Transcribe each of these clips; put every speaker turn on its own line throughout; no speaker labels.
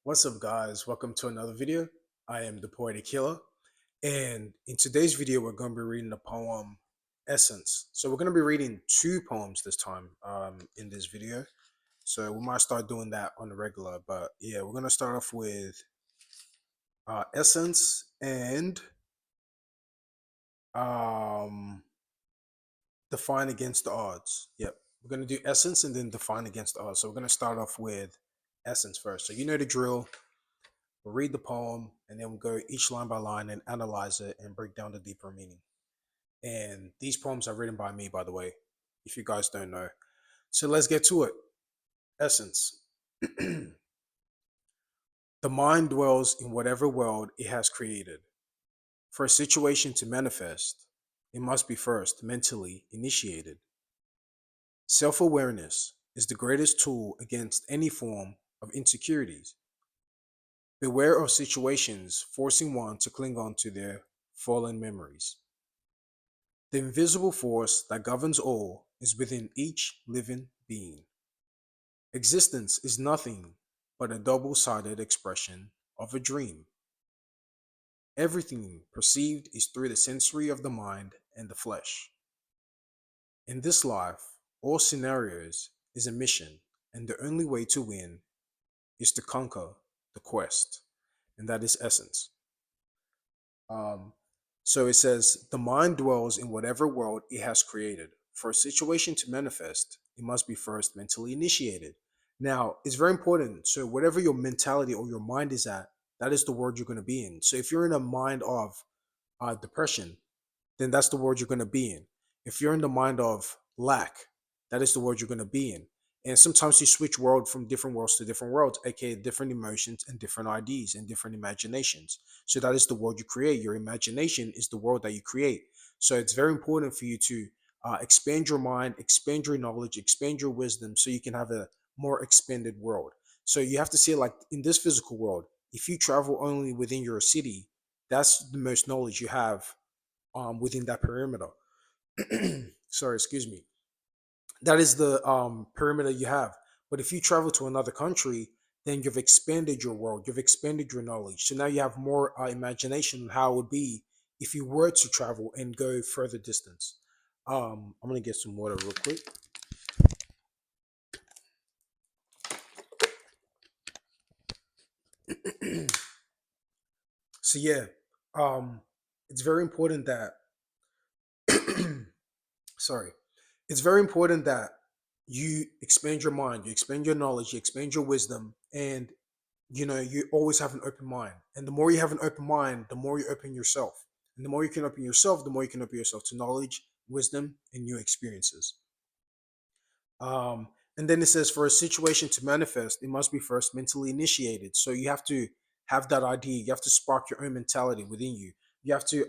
What's up, guys? Welcome to another video. I am the Poetic Killer, and in today's video, we're going to be reading the poem Essence. So, we're going to be reading two poems this time in this video. So, we might start doing that on the regular, but yeah, we're going to start off with Essence and um, Define Against the Odds. Yep, we're going to do Essence and then Define Against the Odds. So, we're going to start off with Essence first. So, you know the drill. We'll read the poem and then we'll go each line by line and analyze it and break down the deeper meaning. And these poems are written by me, by the way, if you guys don't know. So let's get to it. Essence. The mind dwells in whatever world it has created. For a situation to manifest, it must be first mentally initiated. Self awareness is the greatest tool against any form of insecurities. Beware of situations forcing one to cling on to their fallen memories. The invisible force that governs all is within each living being. Existence is nothing but a double sided expression of a dream. Everything perceived is through the sensory of the mind and the flesh. In this life, all scenarios is a mission, and the only way to win is to conquer the quest, and that is essence. Um, so it says, the mind dwells in whatever world it has created. For a situation to manifest, it must be first mentally initiated. Now, it's very important. So, whatever your mentality or your mind is at, that is the world you're going to be in. So, if you're in a mind of depression, then that's the world you're going to be in. If you're in the mind of lack, that is the world you're going to be in. And sometimes you switch world from different worlds to different worlds, aka different emotions and different ideas and different imaginations. So that is the world you create. Your imagination is the world that you create. So it's very important for you to expand your mind, expand your knowledge, expand your wisdom, so you can have a more expanded world. So you have to see it like in this physical world. If you travel only within your city, that's the most knowledge you have within that perimeter. Sorry, excuse me. That is the perimeter you have. But if you travel to another country, then you've expanded your world, you've expanded your knowledge. So now you have more imagination on how it would be if you were to travel and go further distance. I'm gonna get some water real quick. So yeah, um, it's very important that sorry, it's very important that you expand your mind, you expand your knowledge, you expand your wisdom, and you always have an open mind. And the more you have an open mind, the more you open yourself. And the more you can open yourself, the more you can open yourself to knowledge, wisdom, and new experiences. Um, and then it says, for a situation to manifest, it must be first mentally initiated. So you have to have that idea. You have to spark your own mentality within you. You have to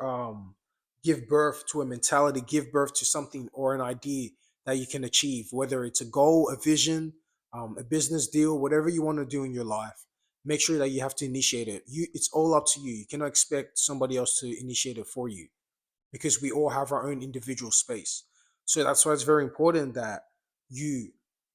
give birth to a mentality, give birth to something or an idea that you can achieve, whether it's a goal, a vision, a business deal, whatever you want to do in your life. Make sure that you have to initiate it. It's all up to you. You cannot expect somebody else to initiate it for you because we all have our own individual space. So that's why it's very important that you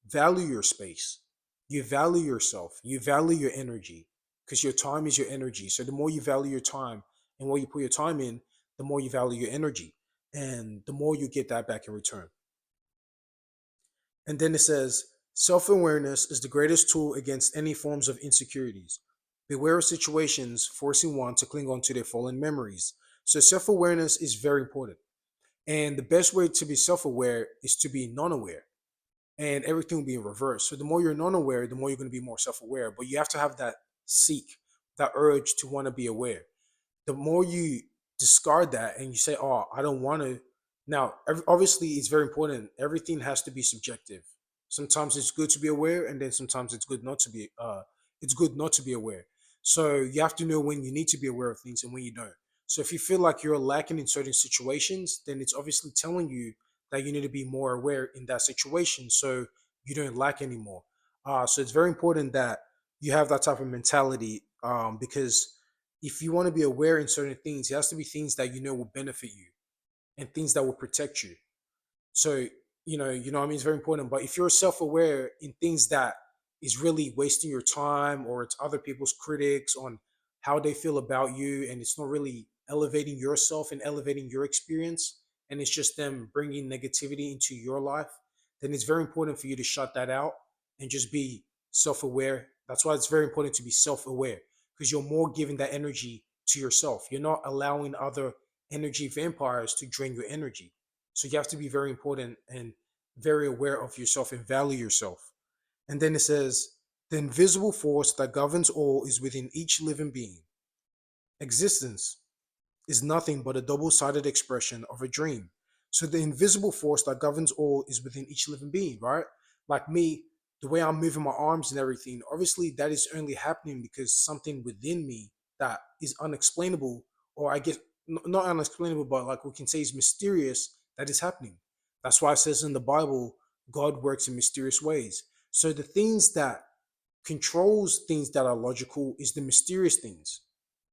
value your space, you value yourself, you value your energy, because your time is your energy. So the more you value your time and what you put your time in, the more you value your energy, and the more you get that back in return. And then it says, self awareness is the greatest tool against any forms of insecurities. Beware of situations forcing one to cling on to their fallen memories. So self awareness is very important. And the best way to be self aware is to be non aware, and everything will be in reverse. So the more you're non aware, the more you're going to be more self aware. But you have to have that seek, that urge to want to be aware. The more you discard that and you say, oh, I don't want to. Now, obviously, it's very important. Everything has to be subjective. Sometimes it's good to be aware, and then sometimes it's good not to be. It's good not to be aware. So you have to know when you need to be aware of things and when you don't. So if you feel like you're lacking in certain situations, then it's obviously telling you that you need to be more aware in that situation, so you don't lack anymore. So it's very important that you have that type of mentality, because if you want to be aware in certain things, it has to be things that you know will benefit you and things that will protect you. So you know what I mean. It's very important. But if you're self-aware in things that is really wasting your time, or it's other people's critics on how they feel about you, and it's not really elevating yourself and elevating your experience, and it's just them bringing negativity into your life, then it's very important for you to shut that out and just be self-aware. That's why it's very important to be self-aware, because you're more giving that energy to yourself. You're not allowing other energy vampires to drain your energy. So you have to be very important and very aware of yourself and value yourself. And then it says, the invisible force that governs all is within each living being. Existence is nothing but a double sided expression of a dream. So the invisible force that governs all is within each living being, right? Like me, the way I'm moving my arms and everything, obviously that is only happening because something within me that is unexplainable, or I guess not unexplainable, but like we can say is mysterious, that is happening. That's why it says in the Bible, God works in mysterious ways. So the things that controls things that are logical is the mysterious things.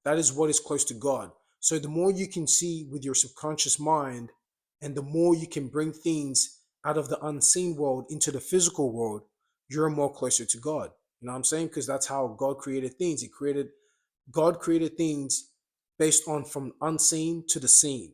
That is what is close to God. So the more you can see with your subconscious mind, and the more you can bring things out of the unseen world into the physical world, you're more closer to God. You know what I'm saying? Because that's how God created things. God created things based on from unseen to the seen.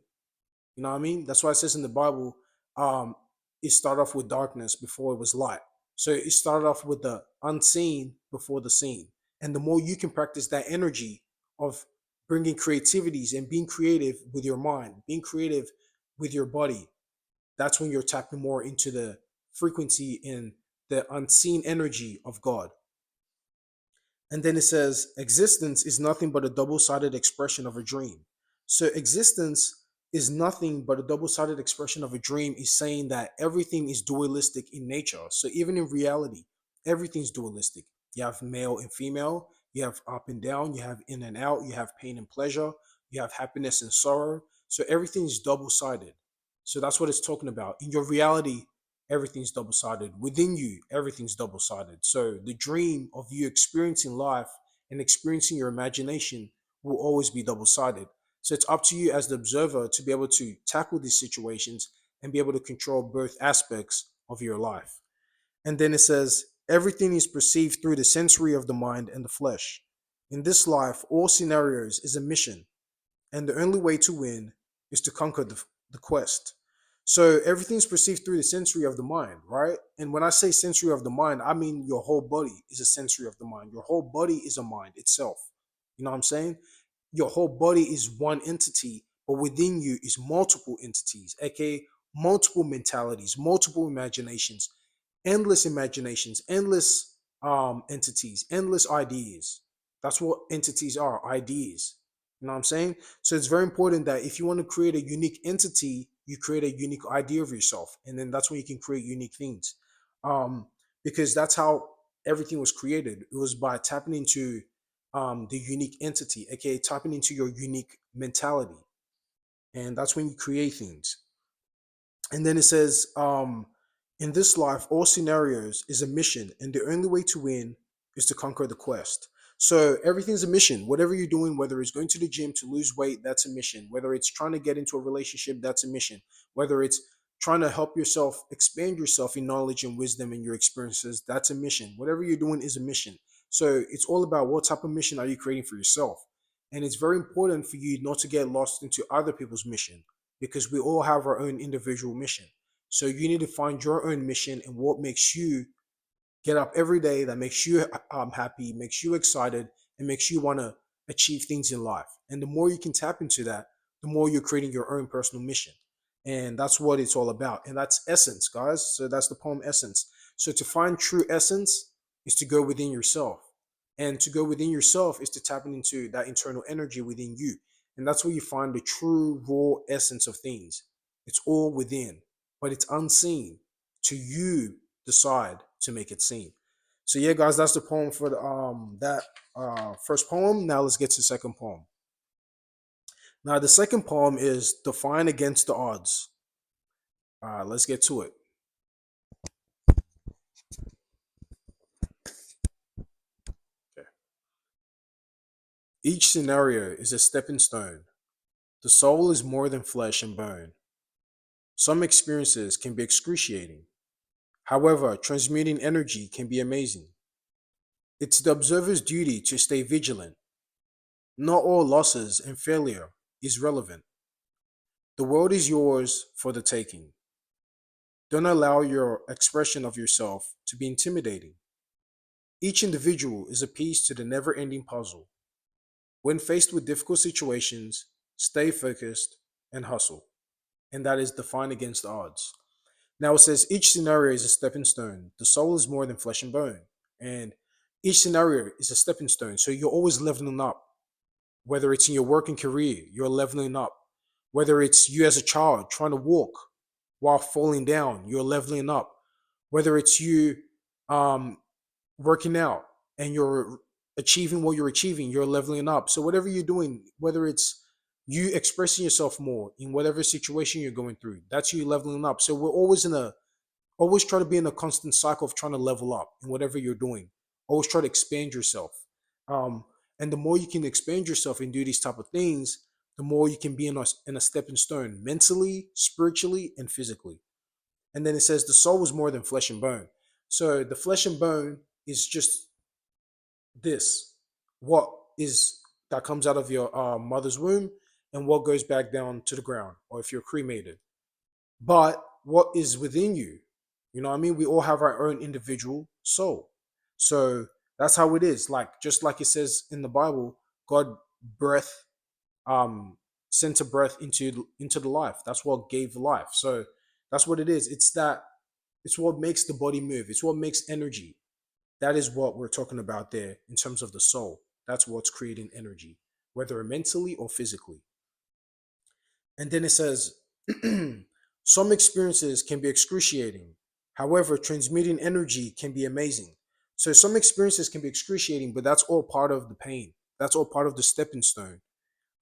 You know what I mean? That's why it says in the Bible, um, it started off with darkness before it was light. So it started off with the unseen before the seen. And the more you can practice that energy of bringing creativities and being creative with your mind, being creative with your body, that's when you're tapping more into the frequency and the unseen energy of God. And then it says, existence is nothing but a double sided expression of a dream. So, existence is nothing but a double sided expression of a dream, is saying that everything is dualistic in nature. So, even in reality, everything's dualistic. You have male and female, you have up and down, you have in and out, you have pain and pleasure, you have happiness and sorrow. So, everything's double sided. So, that's what it's talking about. In your reality, everything's double sided. Within you, everything's double sided. So the dream of you experiencing life and experiencing your imagination will always be double sided. So it's up to you as the observer to be able to tackle these situations and be able to control both aspects of your life. And then it says, everything is perceived through the sensory of the mind and the flesh. In this life, all scenarios is a mission, and the only way to win is to conquer the quest. So everything's perceived through the sensory of the mind, right? And when I say sensory of the mind, I mean your whole body is a sensory of the mind. Your whole body is a mind itself. You know what I'm saying? Your whole body is one entity, but within you is multiple entities, aka multiple mentalities, multiple imaginations, endless entities, endless ideas. That's what entities are, ideas. You know what I'm saying? So it's very important that if you want to create a unique entity, you create a unique idea of yourself, and then that's when you can create unique things. Um, because that's how everything was created. It was by tapping into the unique entity, aka tapping into your unique mentality, and that's when you create things. And then it says, in this life, all scenarios is a mission, and the only way to win is to conquer the quest. So everything's a mission. Whatever you're doing, whether it's going to the gym to lose weight, that's a mission. Whether it's trying to get into a relationship, that's a mission. Whether it's trying to help yourself expand yourself in knowledge and wisdom and your experiences, that's a mission. Whatever you're doing is a mission. So it's all about what type of mission are you creating for yourself. And it's very important for you not to get lost into other people's mission, because we all have our own individual mission. So you need to find your own mission and what makes you get up every day, that makes you happy, makes you excited, and makes you want to achieve things in life. And the more you can tap into that, the more you're creating your own personal mission. And that's what it's all about. And that's essence, guys. So that's the poem Essence. So to find true essence is to go within yourself. And to go within yourself is to tap into that internal energy within you. And that's where you find the true raw essence of things. It's all within, but it's unseen. To you decide to make it seen. So yeah, guys, that's the poem for the that first poem. Now let's get to the second poem. Now the second poem is Defying Against the Odds. Let's get to it. Okay. Each scenario is a stepping stone. The soul is more than flesh and bone. Some experiences can be excruciating. However, transmuting energy can be amazing. It's the observer's duty to stay vigilant. Not all losses and failure is relevant. The world is yours for the taking. Don't allow your expression of yourself to be intimidating. Each individual is a piece to the never ending puzzle. When faced with difficult situations, stay focused and hustle. And that is defined against odds. Now it says each scenario is a stepping stone. The soul is more than flesh and bone. And each scenario is a stepping stone. So you're always leveling up. Whether it's in your working career, you're leveling up. Whether it's you as a child trying to walk while falling down, you're leveling up. Whether it's you um, working out and you're achieving what you're achieving, you're leveling up. So whatever you're doing, whether it's you expressing yourself more in whatever situation you're going through, that's you leveling up. So we're always try to be in a constant cycle of trying to level up in whatever you're doing. Always try to expand yourself. Um, and the more you can expand yourself and do these type of things, the more you can be in a stepping stone mentally, spiritually, and physically. And then it says the soul is more than flesh and bone. So the flesh and bone is just this, what is that comes out of your mother's womb and what goes back down to the ground, or if you're cremated. But what is within you, you know what I mean? We all have our own individual soul. So that's how it is. Like just like it says in the Bible, God breath um sent a breath into the life. That's what gave life. So that's what it is. It's what makes the body move. It's what makes energy. That is what we're talking about there in terms of the soul. That's what's creating energy, whether mentally or physically. And then it says, some experiences can be excruciating. However, transmitting energy can be amazing. So some experiences can be excruciating, but that's all part of the pain. That's all part of the stepping stone.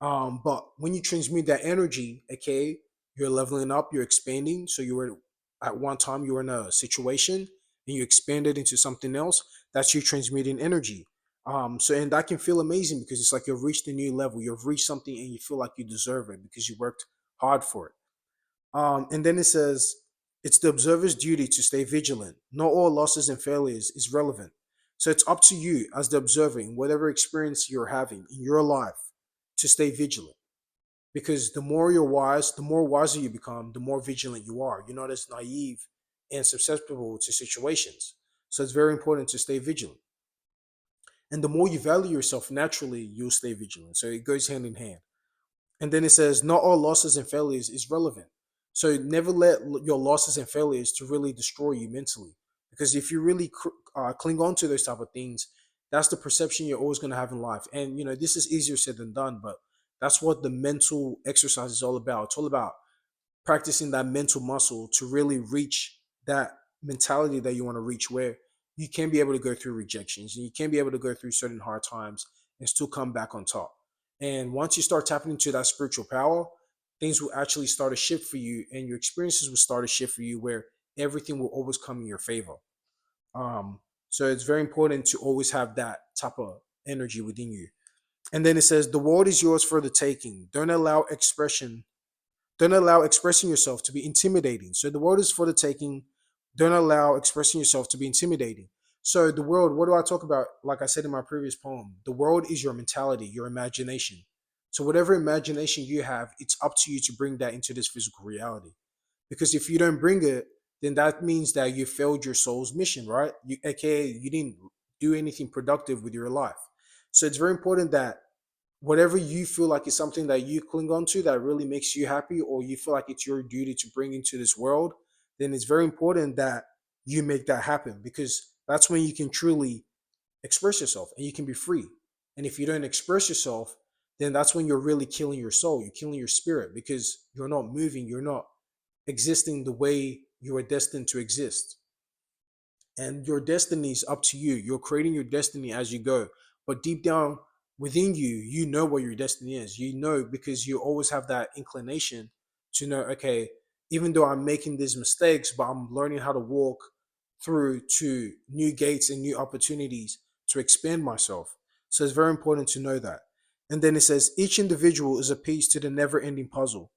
But when you transmute that energy, okay, you're leveling up, you're expanding. So you were at one time you were in a situation and you expanded into something else. That's you transmuting energy. So and that can feel amazing because it's like you've reached a new level. You've reached something and you feel like you deserve it because you worked hard for it. And then it says it's the observer's duty to stay vigilant. Not all losses and failures is relevant. So it's up to you as the observer in whatever experience you're having in your life to stay vigilant. Because the more you're wise, the more wiser you become, the more vigilant you are. You're not as naive and susceptible to situations. So it's very important to stay vigilant. And the more you value yourself naturally, you'll stay vigilant. So it goes hand in hand. And then it says, not all losses and failures is relevant. So never let your losses and failures to really destroy you mentally. Because if you really cling on to those type of things, that's the perception you're always going to have in life. And, this is easier said than done, but that's what the mental exercise is all about. It's all about practicing that mental muscle to really reach that mentality that you want to reach, where you can be able to go through rejections and you can be able to go through certain hard times and still come back on top. And once you start tapping into that spiritual power, things will actually start to shift for you and your experiences will start to shift for you, where everything will always come in your favor. um so it's very important to always have that type of energy within you. And then it says the world is yours for the taking. Don't allow expressing yourself to be intimidating. So the world is for the taking. Don't allow expressing yourself to be intimidating. So the world, what do I talk about? Like I said in my previous poem, the world is your mentality, your imagination. So whatever imagination you have, it's up to you to bring that into this physical reality. Because if you don't bring it, then that means that you failed your soul's mission, right? AKA, you didn't do anything productive with your life. So it's very important that whatever you feel like is something that you cling on to that really makes you happy, or you feel like it's your duty to bring into this world, then it's very important that you make that happen, because that's when you can truly express yourself and you can be free. And if you don't express yourself, then that's when you're really killing your soul, you're killing your spirit, because you're not moving, you're not existing the way you are destined to exist. And your destiny is up to you. You're creating your destiny as you go. But deep down within you, you know what your destiny is. You know, because you always have that inclination to know, okay, even though I'm making these mistakes, but I'm learning how to walk through to new gates and new opportunities to expand myself. So it's very important to know that. And then it says, each individual is a piece to the never ending puzzle.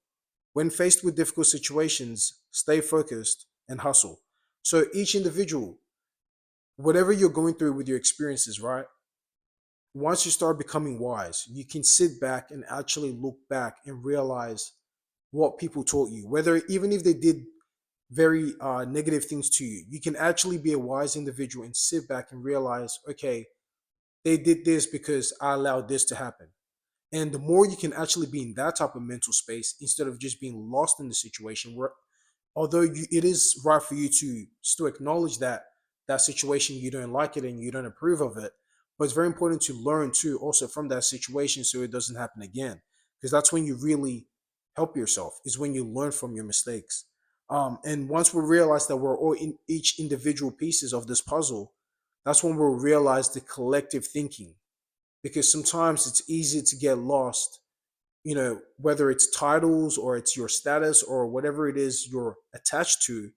When faced with difficult situations, stay focused and hustle. So each individual, whatever you're going through with your experiences, right? Once you start becoming wise, you can sit back and actually look back and realize what people taught you, whether even if they did very negative things to you, you can actually be a wise individual and sit back and realize, okay, they did this because I allowed this to happen. And the more you can actually be in that type of mental space instead of just being lost in the situation, where although it is right for you to still acknowledge that that situation, you don't like it and you don't approve of it, but it's very important to learn too also from that situation so it doesn't happen again, because that's when you really help yourself, is when you learn from your mistakes. And once we realize that we're all in each individual pieces of this puzzle, that's when we'll realize the collective thinking, because sometimes it's easy to get lost, whether it's titles or it's your status or whatever it is you're attached to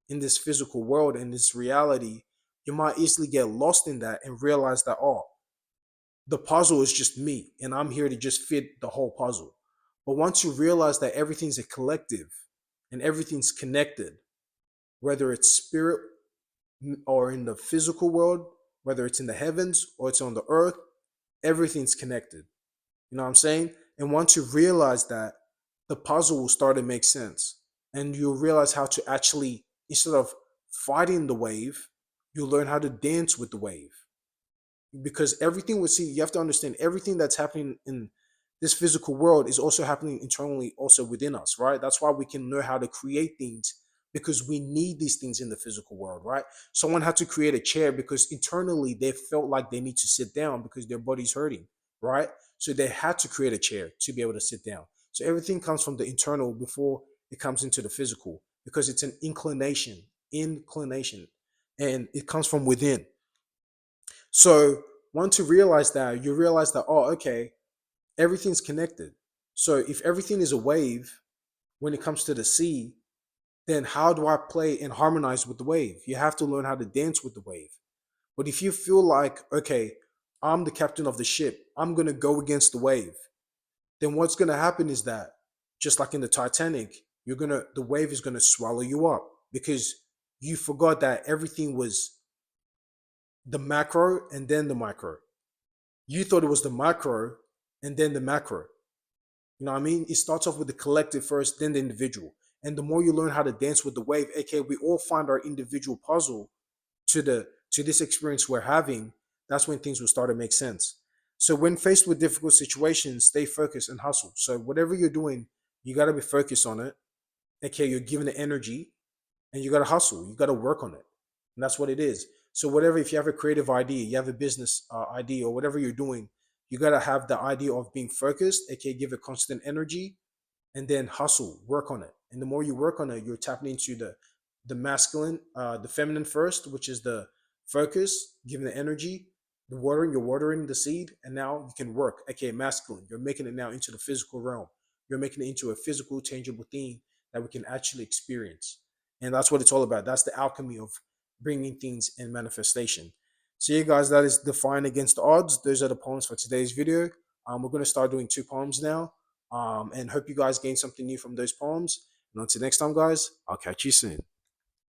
in this physical world, in this reality. You might easily get lost in that and realize that, oh, the puzzle is just me and I'm here to just fit the whole puzzle. But once you realize that everything's a collective and everything's connected, whether it's spirit or in the physical world, whether it's in the heavens or it's on the earth, everything's connected. You know what I'm saying? And once you realize that, the puzzle will start to make sense. And you'll realize how to actually, instead of fighting the wave, you'll learn how to dance with the wave. Because everything we see, you have to understand everything that's happening in this physical world is also happening internally, also within us, right? That's why we can know how to create things, because we need these things in the physical world, right? Someone had to create a chair because internally they felt like they need to sit down because their body's hurting, right? So they had to create a chair to be able to sit down. So everything comes from the internal before it comes into the physical, because it's an inclination, and it comes from within. So once you realize that, you realize that, oh, okay, everything's connected. So if everything is a wave when it comes to the sea, then how do I play and harmonize with the wave? You have to learn how to dance with the wave. But if you feel like, okay, I'm the captain of the ship, I'm going to go against the wave, then what's going to happen is that, just like in the Titanic, the wave is going to swallow you up, because you forgot that everything was the macro and then the micro. You thought it was the micro and then the macro. You know what I mean? It starts off with the collective first, then the individual. And the more you learn how to dance with the wave, aka we all find our individual puzzle to this experience we're having, that's when things will start to make sense. So when faced with difficult situations, stay focused and hustle. So whatever you're doing, you gotta be focused on it. Okay, you're given the energy and you gotta hustle. You gotta work on it. And that's what it is. So whatever, if you have a creative idea, you have a business idea, or whatever you're doing, you gotta have the idea of being focused, aka give it constant energy, and then hustle, work on it. And the more you work on it, you're tapping into the masculine, the feminine first, which is the focus, giving the energy, the watering, you're watering the seed, and now you can work. Okay, masculine, you're making it now into the physical realm. You're making it into a physical, tangible thing that we can actually experience. And that's what it's all about. That's the alchemy of bringing things in manifestation. So, yeah, guys, that is Defying Against the Odds. Those are the poems for today's video. We're going to start doing 2 poems now. And hope you guys gain something new from those poems. And until next time, guys, I'll catch you soon.